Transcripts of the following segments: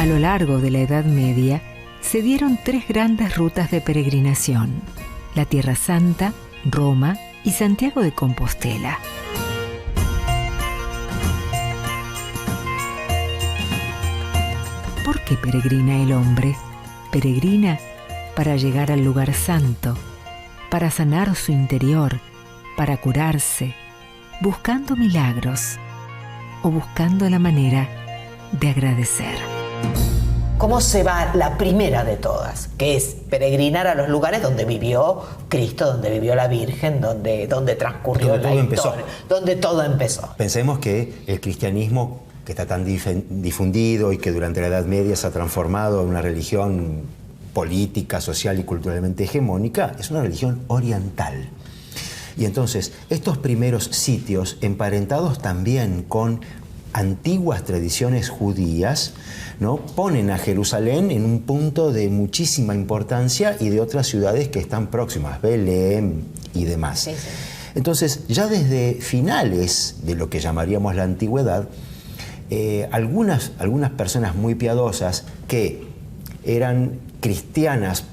A lo largo de la Edad Media se dieron 3 grandes rutas de peregrinación: la Tierra Santa, Roma y Santiago de Compostela. ¿Por qué peregrina el hombre? Peregrina para llegar al lugar santo, para sanar su interior, para curarse, buscando milagros o buscando la manera de agradecer. ¿Cómo se va la primera de todas? Que es peregrinar a los lugares donde vivió Cristo, donde vivió la Virgen, donde transcurrió la historia, donde todo empezó. Pensemos que el cristianismo, que está tan difundido y que durante la Edad Media se ha transformado en una religión política, social y culturalmente hegemónica, es una religión oriental. Y entonces, estos primeros sitios, emparentados también con antiguas tradiciones judías, ¿no?, ponen a Jerusalén en un punto de muchísima importancia y de otras ciudades que están próximas, Belén y demás. Sí, sí. Entonces, ya desde finales de lo que llamaríamos la antigüedad, algunas personas muy piadosas que eran cristianas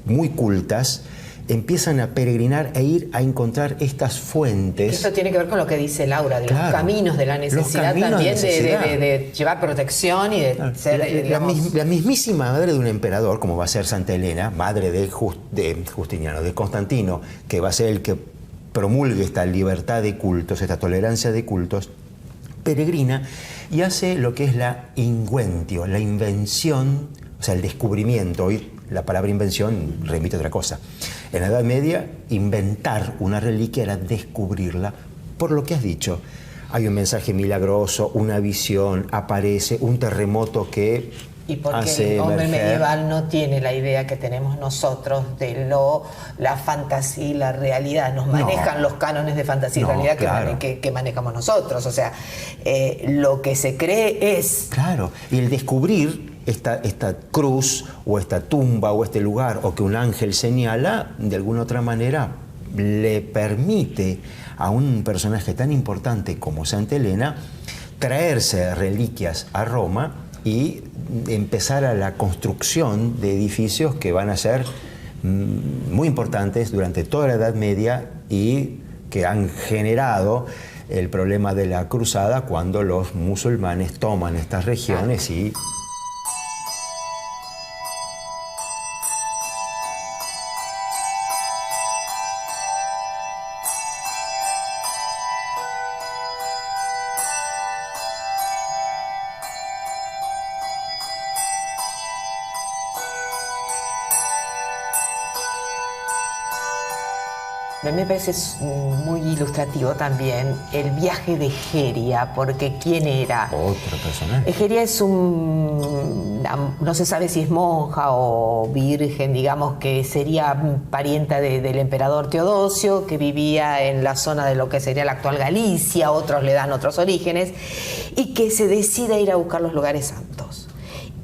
muy cultas empiezan a peregrinar e ir a encontrar estas fuentes. Esto tiene que ver con lo que dice Laura, de los caminos de la necesidad también, de llevar protección y de ser... La mismísima madre de un emperador, como va a ser Santa Elena, madre de Justiniano, de Constantino, que va a ser el que promulgue esta libertad de cultos, esta tolerancia de cultos, peregrina y hace lo que es la invención, la invención, o sea, el descubrimiento. Hoy la palabra invención remite a otra cosa. En la Edad Media, inventar una reliquia era descubrirla por lo que has dicho. Hay un mensaje milagroso, una visión, aparece un terremoto que y porque el hombre medieval no tiene la idea que tenemos nosotros de la fantasía y la realidad. Nos manejan los cánones de fantasía y realidad que manejamos nosotros. O sea, lo que se cree es... Claro, y el descubrir esta cruz o esta tumba o este lugar o que un ángel señala, de alguna otra manera le permite a un personaje tan importante como Santa Elena traerse reliquias a Roma y empezar a la construcción de edificios que van a ser muy importantes durante toda la Edad Media y que han generado el problema de la cruzada cuando los musulmanes toman estas regiones y... Me parece muy ilustrativo también el viaje de Egeria, porque ¿quién era? Otro personaje. Egeria es no se sabe si es monja o virgen, digamos que sería parienta del emperador Teodosio, que vivía en la zona de lo que sería la actual Galicia, otros le dan otros orígenes, y que se decide a ir a buscar los lugares santos.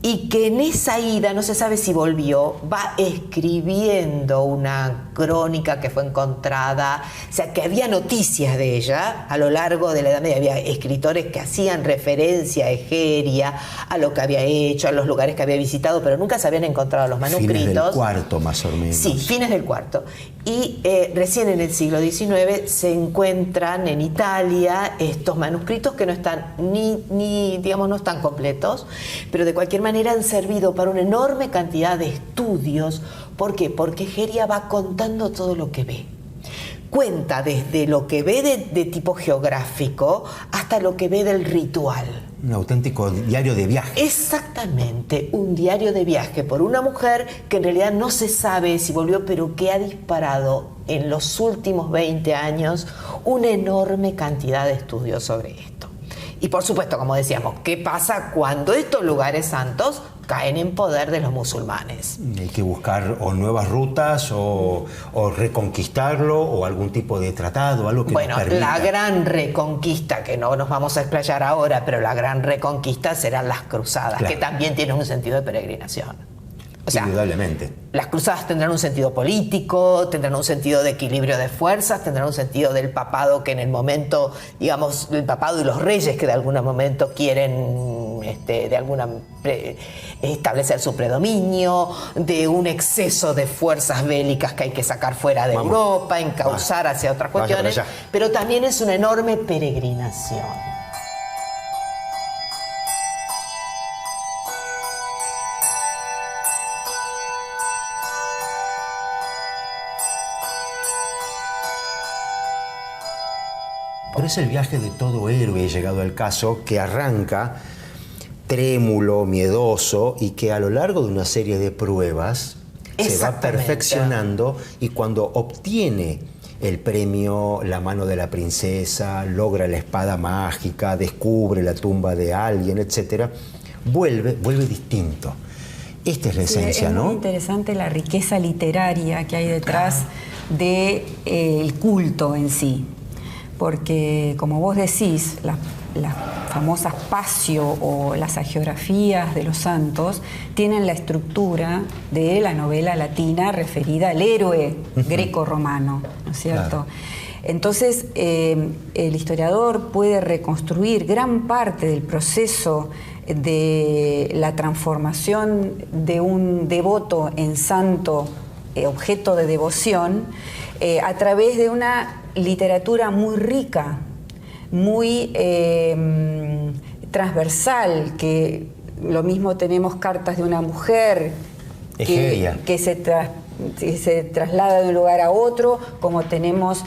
Y que en esa ida, no se sabe si volvió, va escribiendo una crónica que fue encontrada, o sea, que había noticias de ella a lo largo de la Edad Media, había escritores que hacían referencia a Egeria, a lo que había hecho, a los lugares que había visitado, pero nunca se habían encontrado los manuscritos. Fines del cuarto, más o menos. Sí, fines del cuarto. Y recién en el siglo XIX se encuentran en Italia estos manuscritos que no están digamos, no están completos, pero de cualquier manera han servido para una enorme cantidad de estudios. ¿Por qué? Porque Egeria va contando todo lo que ve. Cuenta desde lo que ve de tipo geográfico hasta lo que ve del ritual. Un auténtico diario de viaje. Exactamente, un diario de viaje por una mujer que en realidad no se sabe si volvió, pero que ha disparado en los últimos 20 años una enorme cantidad de estudios sobre esto. Y por supuesto, como decíamos, ¿qué pasa cuando estos lugares santos caen en poder de los musulmanes? Hay que buscar o nuevas rutas o reconquistarlo o algún tipo de tratado, algo que nos permita. La gran reconquista, que no nos vamos a explayar ahora, pero la gran reconquista serán las cruzadas, claro, que también tienen un sentido de peregrinación. O sea, indudablemente. Las cruzadas tendrán un sentido político, tendrán un sentido de equilibrio de fuerzas, tendrán un sentido del papado que en el momento, digamos, el papado y los reyes que de algún momento quieren establecer su predominio, de un exceso de fuerzas bélicas que hay que sacar fuera de Europa, encauzar hacia otras cuestiones, pero también es una enorme peregrinación. Pero es el viaje de todo héroe, llegado al caso, que arranca trémulo, miedoso, y que a lo largo de una serie de pruebas se va perfeccionando, y cuando obtiene el premio, la mano de la princesa, logra la espada mágica, descubre la tumba de alguien, etc., vuelve distinto. Esta es la esencia, ¿no? Es muy interesante la riqueza literaria que hay detrás del culto en sí. Porque, como vos decís, las famosas Passio o las hagiografías de los santos tienen la estructura de la novela latina referida al héroe greco-romano, ¿no es cierto? Claro. Entonces, el historiador puede reconstruir gran parte del proceso de la transformación de un devoto en santo, objeto de devoción, a través de una literatura muy rica, muy transversal, que lo mismo tenemos cartas de una mujer que se traslada de un lugar a otro, como tenemos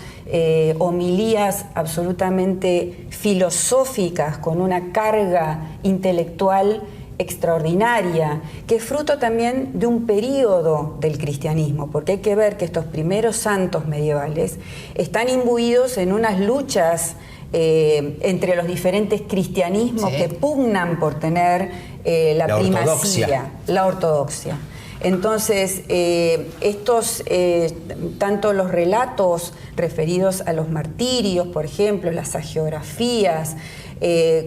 homilías absolutamente filosóficas con una carga intelectual extraordinaria, que es fruto también de un periodo del cristianismo, porque hay que ver que estos primeros santos medievales están imbuidos en unas luchas entre los diferentes cristianismos que pugnan por tener la primacía, la ortodoxia. Entonces, tanto los relatos referidos a los martirios, por ejemplo, las hagiografías,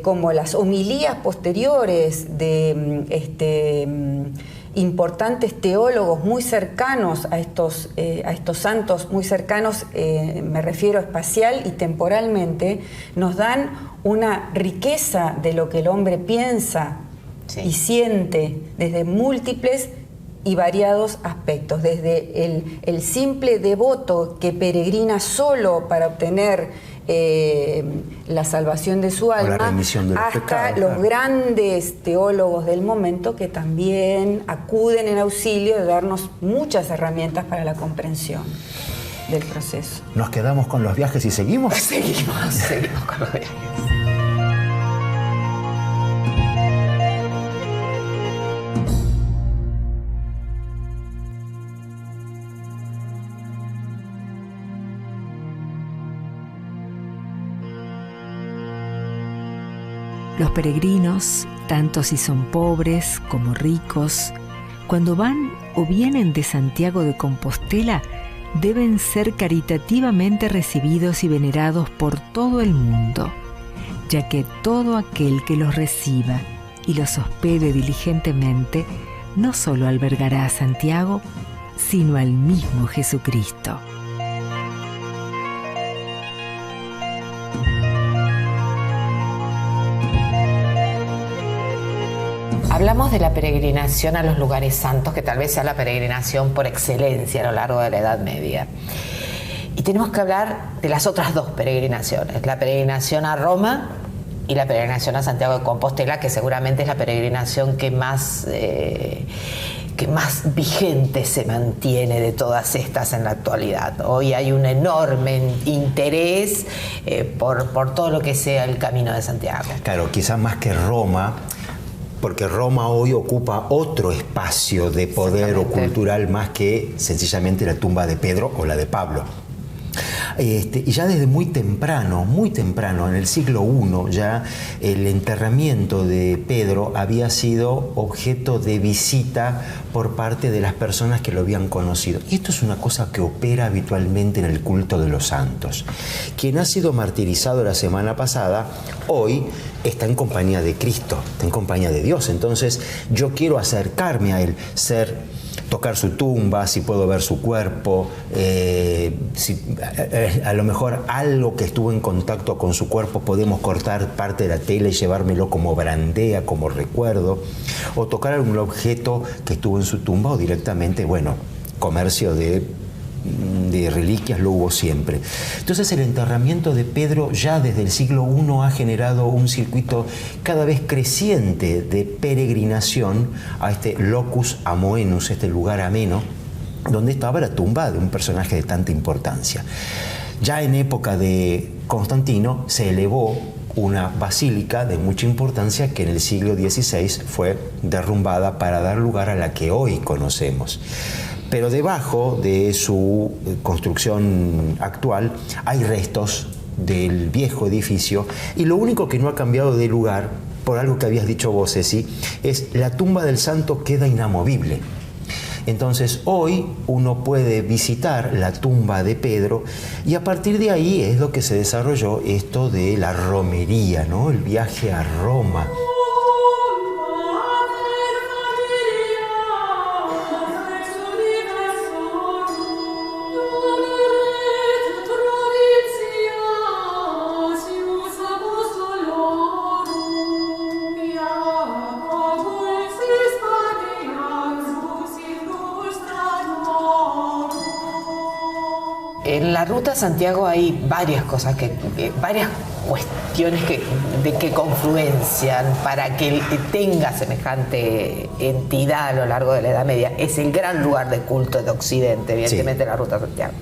como las homilías posteriores de importantes teólogos muy cercanos a estos santos, muy cercanos, me refiero espacial y temporalmente, nos dan una riqueza de lo que el hombre piensa y siente desde múltiples y variados aspectos, desde el simple devoto que peregrina solo para obtener la salvación de su alma, hasta los grandes teólogos del momento que también acuden en auxilio de darnos muchas herramientas para la comprensión del proceso. ¿Nos quedamos con los viajes y seguimos? Seguimos con los viajes. Los peregrinos, tanto si son pobres como ricos, cuando van o vienen de Santiago de Compostela, deben ser caritativamente recibidos y venerados por todo el mundo, ya que todo aquel que los reciba y los hospede diligentemente, no solo albergará a Santiago, sino al mismo Jesucristo. Hablamos de la peregrinación a los lugares santos, que tal vez sea la peregrinación por excelencia a lo largo de la Edad Media. Y tenemos que hablar de las otras dos peregrinaciones, la peregrinación a Roma y la peregrinación a Santiago de Compostela, que seguramente es la peregrinación que más vigente se mantiene de todas estas en la actualidad. Hoy hay un enorme interés por todo lo que sea el Camino de Santiago. Claro, quizás más que Roma, porque Roma hoy ocupa otro espacio de poder o cultural más que sencillamente la tumba de Pedro o la de Pablo. Y ya desde muy temprano, en el siglo I, ya el enterramiento de Pedro había sido objeto de visita por parte de las personas que lo habían conocido. Y esto es una cosa que opera habitualmente en el culto de los santos. Quien ha sido martirizado la semana pasada, hoy está en compañía de Cristo, está en compañía de Dios. Entonces yo quiero acercarme a Él, ser tocar su tumba, si puedo ver su cuerpo, a lo mejor algo que estuvo en contacto con su cuerpo, podemos cortar parte de la tela y llevármelo como brandea, como recuerdo, o tocar algún objeto que estuvo en su tumba, o directamente, bueno, comercio de reliquias lo hubo siempre. Entonces el enterramiento de Pedro ya desde el siglo I ha generado un circuito cada vez creciente de peregrinación a este locus amoenus, este lugar ameno, donde estaba la tumba de un personaje de tanta importancia. Ya en época de Constantino se elevó una basílica de mucha importancia que en el siglo XVI fue derrumbada para dar lugar a la que hoy conocemos. Pero debajo de su construcción actual hay restos del viejo edificio, y lo único que no ha cambiado de lugar, por algo que habías dicho vos, Ceci, es la tumba del santo queda inamovible. Entonces hoy uno puede visitar la tumba de Pedro, y a partir de ahí es lo que se desarrolló esto de la romería, ¿no? El viaje a Roma. En la ruta a Santiago hay varias cosas, varias cuestiones que confluencian para que tenga semejante entidad a lo largo de la Edad Media. Es el gran lugar de culto de Occidente, evidentemente, sí. La ruta a Santiago.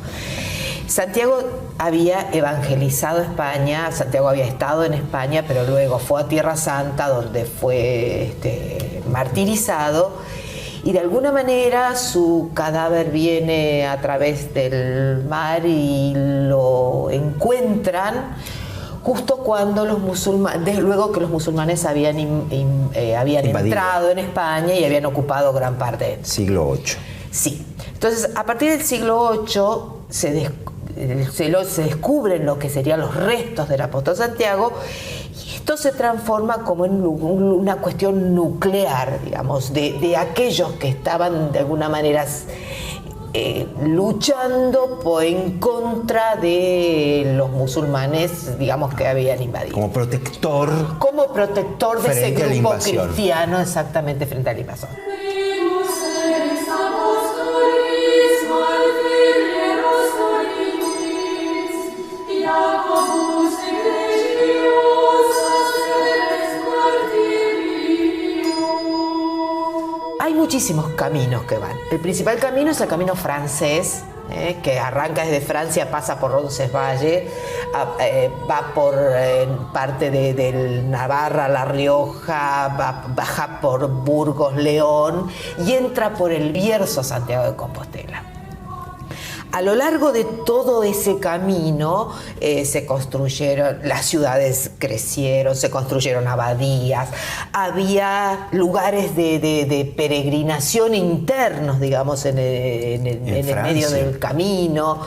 Santiago había evangelizado España, Santiago había estado en España, pero luego fue a Tierra Santa, donde fue martirizado. Y de alguna manera su cadáver viene a través del mar y lo encuentran justo cuando los musulmanes, luego que los musulmanes habían entrado en España y habían ocupado gran parte. Siglo VIII. Sí. Entonces, a partir del siglo VIII se descubren lo que serían los restos del apóstol Santiago. Esto se transforma como en una cuestión nuclear, digamos, de aquellos que estaban de alguna manera luchando en contra de los musulmanes, digamos, que habían invadido. Como protector de ese grupo cristiano, exactamente, frente a la invasión. Hay muchísimos caminos que van. El principal camino es el camino francés, que arranca desde Francia, pasa por Roncesvalles, va por parte de Navarra, La Rioja, baja por Burgos, León y entra por el Bierzo a Santiago de Compostela. A lo largo de todo ese camino se construyeron, las ciudades crecieron, se construyeron abadías, había lugares de peregrinación internos, digamos, en el medio del camino.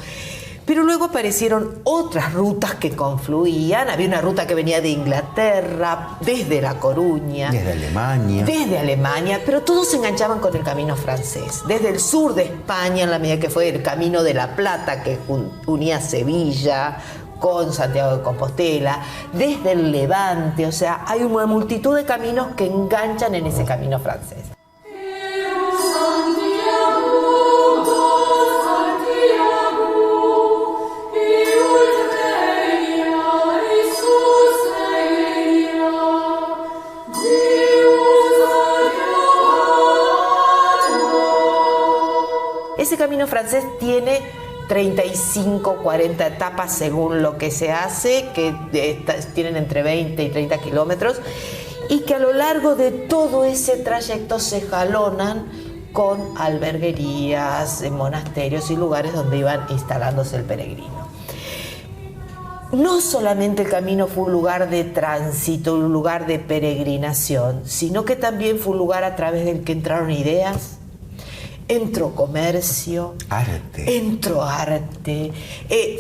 Pero luego aparecieron otras rutas que confluían. Había una ruta que venía de Inglaterra, desde La Coruña. Desde Alemania, pero todos se enganchaban con el camino francés. Desde el sur de España, en la medida que fue el Camino de la Plata, que unía Sevilla con Santiago de Compostela. Desde el Levante, o sea, hay una multitud de caminos que enganchan en ese camino francés. Ese camino francés tiene 35, 40 etapas según lo que se hace, que tienen entre 20 y 30 kilómetros, y que a lo largo de todo ese trayecto se jalonan con alberguerías, monasterios y lugares donde iban instalándose el peregrino. No solamente el camino fue un lugar de tránsito, un lugar de peregrinación, sino que también fue un lugar a través del que entraron ideas, entró comercio, entró arte.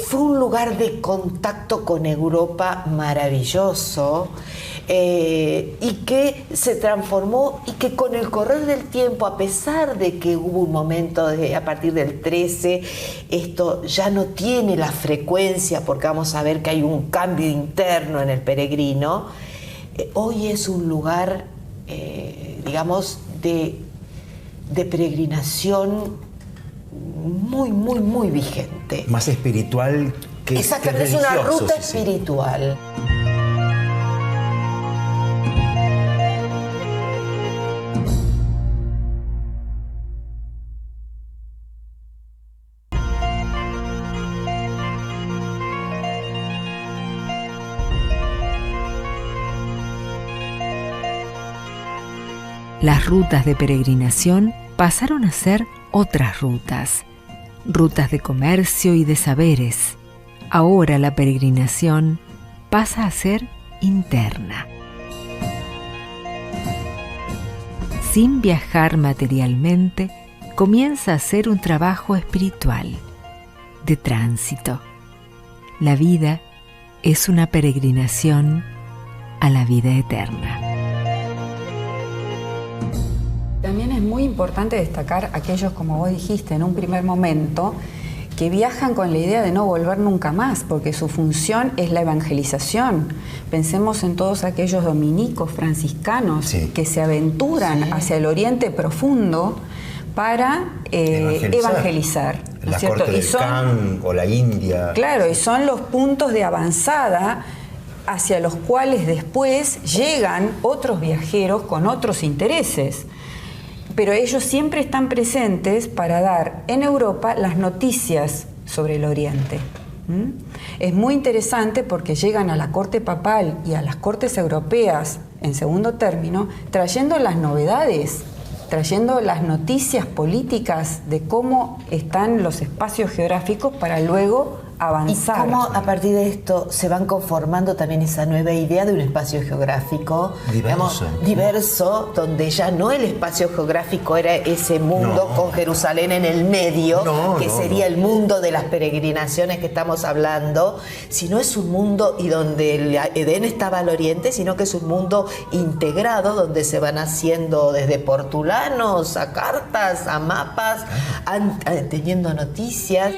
Fue un lugar de contacto con Europa maravilloso, y que se transformó y que con el correr del tiempo, a pesar de que hubo un momento a partir del 13, esto ya no tiene la frecuencia, porque vamos a ver que hay un cambio interno en el peregrino. Hoy es un lugar, digamos, de peregrinación muy, muy, muy vigente. Más espiritual que exactamente, que es una ruta sí. espiritual. Las rutas de peregrinación pasaron a ser otras rutas de comercio y de saberes. Ahora la peregrinación pasa a ser interna. Sin viajar materialmente, comienza a ser un trabajo espiritual, de tránsito. La vida es una peregrinación a la vida eterna. También es muy importante destacar aquellos, como vos dijiste en un primer momento, que viajan con la idea de no volver nunca más, porque su función es la evangelización. Pensemos en todos aquellos dominicos franciscanos que se aventuran hacia el Oriente Profundo para evangelizar. La corte del Khan o la India. Claro, y son los puntos de avanzada hacia los cuales después llegan otros viajeros con otros intereses. Pero ellos siempre están presentes para dar en Europa las noticias sobre el Oriente. Es muy interesante porque llegan a la corte papal y a las cortes europeas, en segundo término, trayendo las novedades, trayendo las noticias políticas de cómo están los espacios geográficos para luego avanzar. Y cómo a partir de esto se van conformando también esa nueva idea de un espacio geográfico diverso, donde ya no el espacio geográfico era ese mundo con Jerusalén en el medio, que sería el mundo de las peregrinaciones que estamos hablando, sino es un mundo y donde el Edén estaba al oriente, sino que es un mundo integrado donde se van haciendo desde portulanos a cartas, a mapas, teniendo noticias.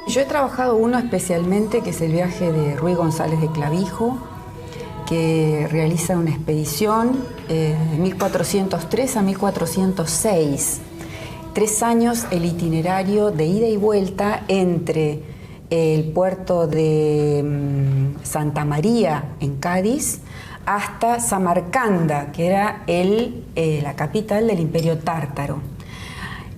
Yo he trabajado uno especialmente, que es el viaje de Ruy González de Clavijo, que realiza una expedición de 1403 a 1406. 3 años el itinerario de ida y vuelta entre el puerto de Santa María en Cádiz hasta Samarcanda, que era la capital del Imperio Tártaro.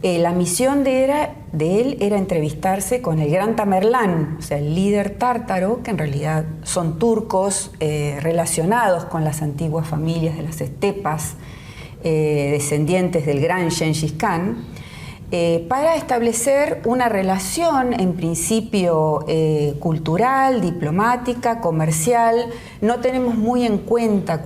La misión de él era entrevistarse con el gran Tamerlán, o sea, el líder tártaro, que en realidad son turcos relacionados con las antiguas familias de las estepas, descendientes del gran Genghis Khan, para establecer una relación, en principio cultural, diplomática, comercial. No tenemos muy en cuenta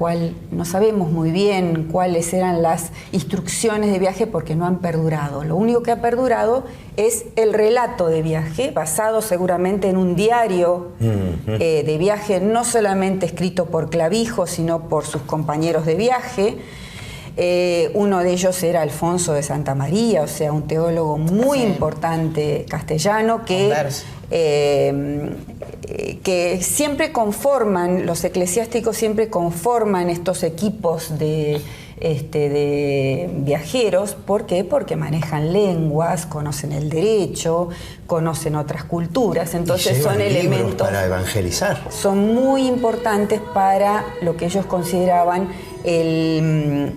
no sabemos muy bien cuáles eran las instrucciones de viaje porque no han perdurado. Lo único que ha perdurado es el relato de viaje, basado seguramente en un diario de viaje, no solamente escrito por Clavijo, sino por sus compañeros de viaje. Uno de ellos era Alfonso de Santa María, o sea, un teólogo muy importante castellano que siempre conforman, los eclesiásticos siempre conforman estos equipos de viajeros. ¿Por qué? Porque manejan lenguas, conocen el derecho, conocen otras culturas, entonces son elementos para evangelizar. Son muy importantes para lo que ellos consideraban el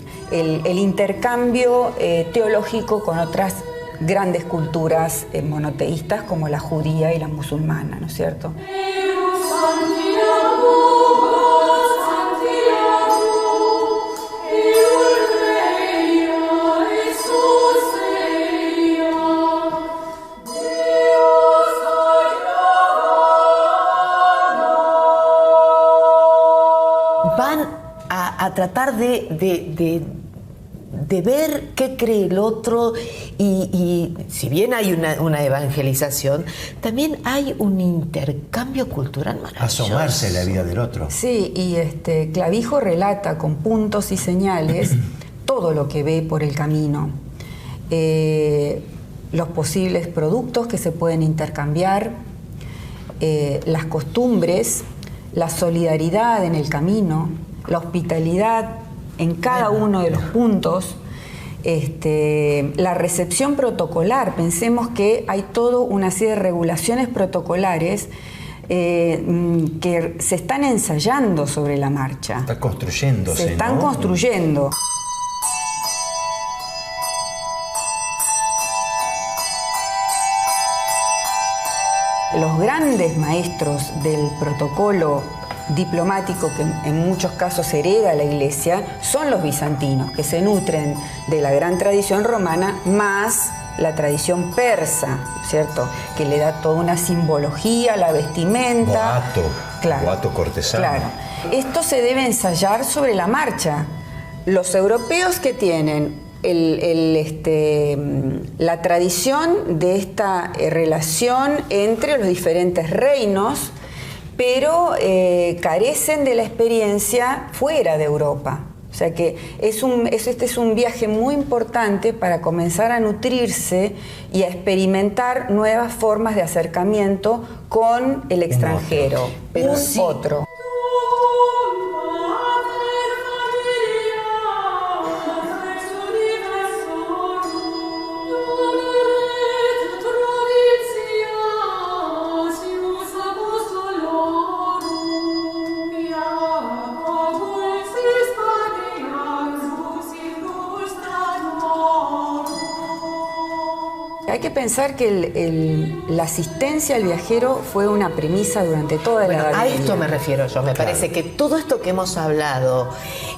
intercambio teológico con otras grandes culturas monoteístas como la judía y la musulmana, ¿no es cierto? van a tratar de ver qué cree el otro y si bien hay una evangelización, también hay un intercambio cultural maravilloso. Asomarse a la vida del otro. Sí, y Clavijo relata con puntos y señales todo lo que ve por el camino. Los posibles productos que se pueden intercambiar, las costumbres, la solidaridad en el camino, la hospitalidad en cada uno de los puntos, la recepción protocolar. Pensemos que hay toda una serie de regulaciones protocolares que se están ensayando sobre la marcha. Está construyéndose, se están ¿no? construyendo. Los grandes maestros del protocolo diplomático que en muchos casos hereda la Iglesia son los bizantinos, que se nutren de la gran tradición romana más la tradición persa, ¿cierto? Que le da toda una simbología a la vestimenta. Boato, claro, boato cortesano. Claro. Esto se debe ensayar sobre la marcha. Los europeos que tienen la tradición de esta relación entre los diferentes reinos, pero carecen de la experiencia fuera de Europa. O sea que este es un viaje muy importante para comenzar a nutrirse y a experimentar nuevas formas de acercamiento con el extranjero, pero sí. otro. Hay que pensar que la asistencia al viajero fue una premisa durante toda la Edad Media. A esto me refiero yo. Me parece que todo esto que hemos hablado,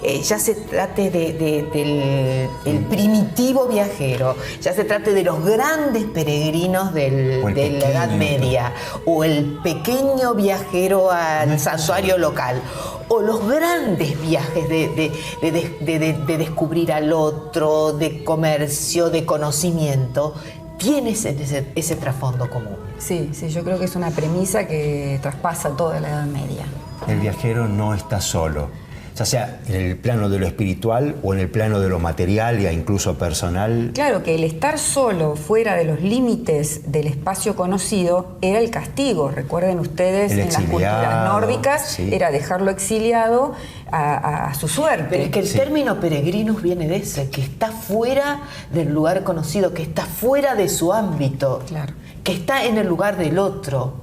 ya se trate del primitivo viajero, ya se trate de los grandes peregrinos de la Edad Media, o el pequeño viajero al santuario local, o los grandes viajes de descubrir al otro, de comercio, de conocimiento, tienes ese trasfondo común. Sí, yo creo que es una premisa que traspasa toda la Edad Media. El viajero no está solo, ya sea en el plano de lo espiritual o en el plano de lo material e incluso personal. Claro que el estar solo fuera de los límites del espacio conocido era el castigo. Recuerden ustedes, en las culturas nórdicas, sí, era dejarlo exiliado a su suerte. Pero es que el término peregrinus viene de ese, que está fuera del lugar conocido, que está fuera de su ámbito, claro, que está en el lugar del otro.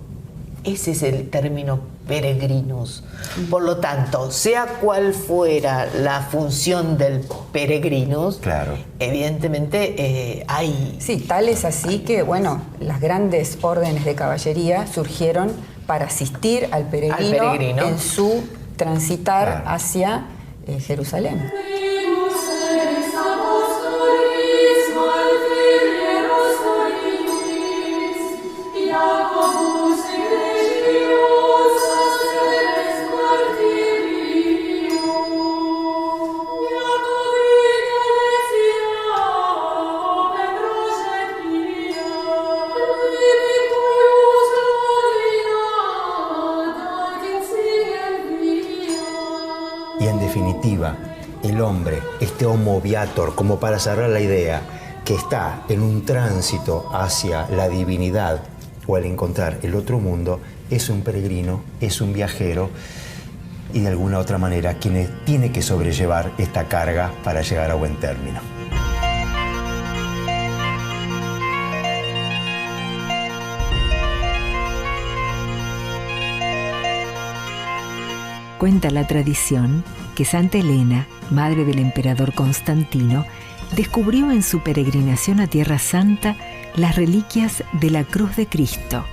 Ese es el término peregrinus. Por lo tanto, sea cual fuera la función del peregrinus, claro, evidentemente hay... Sí, tal es así que, bueno, las grandes órdenes de caballería surgieron para asistir al peregrino en su transitar, claro, hacia Jerusalén. Y en definitiva, el hombre, este homo viator, como para cerrar la idea, que está en un tránsito hacia la divinidad o al encontrar el otro mundo, es un peregrino, es un viajero y de alguna otra manera quien tiene que sobrellevar esta carga para llegar a buen término. Cuenta la tradición que Santa Elena, madre del emperador Constantino, descubrió en su peregrinación a Tierra Santa las reliquias de la cruz de Cristo,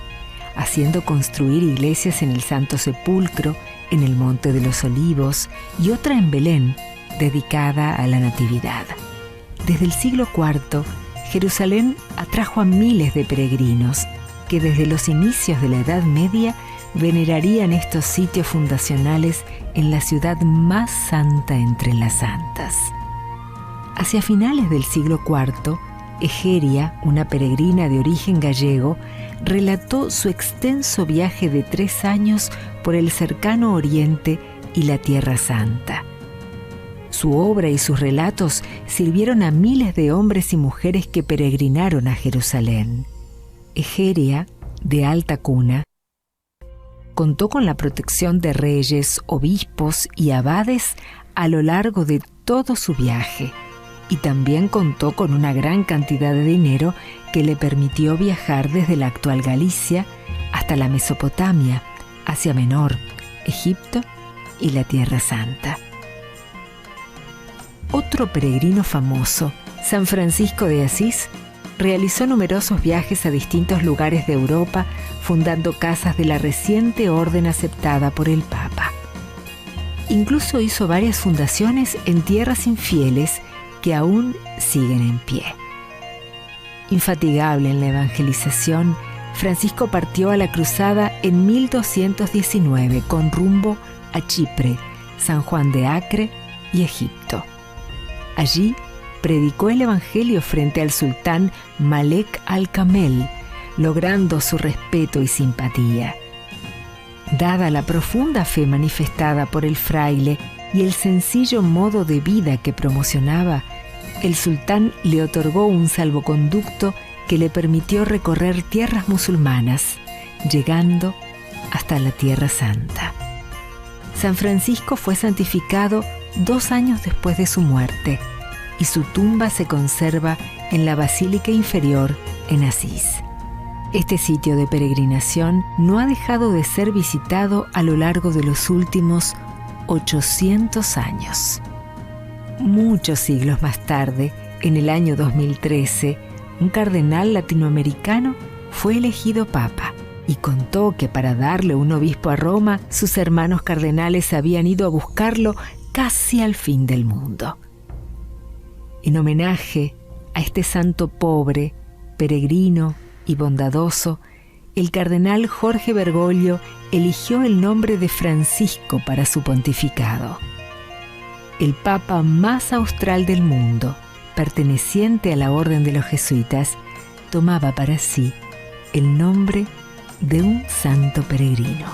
haciendo construir iglesias en el Santo Sepulcro, en el Monte de los Olivos y otra en Belén, dedicada a la Natividad. Desde el siglo IV, Jerusalén atrajo a miles de peregrinos que desde los inicios de la Edad Media venerarían estos sitios fundacionales en la ciudad más santa entre las santas. Hacia finales del siglo IV, Egeria, una peregrina de origen gallego, relató su extenso viaje de 3 años por el cercano Oriente y la Tierra Santa. Su obra y sus relatos sirvieron a miles de hombres y mujeres que peregrinaron a Jerusalén. Egeria, de alta cuna, contó con la protección de reyes, obispos y abades a lo largo de todo su viaje, y también contó con una gran cantidad de dinero que le permitió viajar desde la actual Galicia hasta la Mesopotamia, Asia Menor, Egipto y la Tierra Santa. Otro peregrino famoso, San Francisco de Asís, realizó numerosos viajes a distintos lugares de Europa, fundando casas de la reciente orden aceptada por el Papa. Incluso hizo varias fundaciones en tierras infieles que aún siguen en pie. Infatigable en la evangelización, Francisco partió a la cruzada en 1219 con rumbo a Chipre, San Juan de Acre y Egipto. Allí predicó el Evangelio frente al sultán Malek al-Kamel, logrando su respeto y simpatía. Dada la profunda fe manifestada por el fraile y el sencillo modo de vida que promocionaba, el sultán le otorgó un salvoconducto que le permitió recorrer tierras musulmanas, llegando hasta la Tierra Santa. San Francisco fue santificado 2 años después de su muerte, y su tumba se conserva en la Basílica Inferior en Asís. Este sitio de peregrinación no ha dejado de ser visitado a lo largo de los últimos 800 años. Muchos siglos más tarde, en el año 2013, un cardenal latinoamericano fue elegido papa y contó que para darle un obispo a Roma, sus hermanos cardenales habían ido a buscarlo casi al fin del mundo. En homenaje a este santo pobre, peregrino y bondadoso, el cardenal Jorge Bergoglio eligió el nombre de Francisco para su pontificado. El papa más austral del mundo, perteneciente a la orden de los jesuitas, tomaba para sí el nombre de un santo peregrino.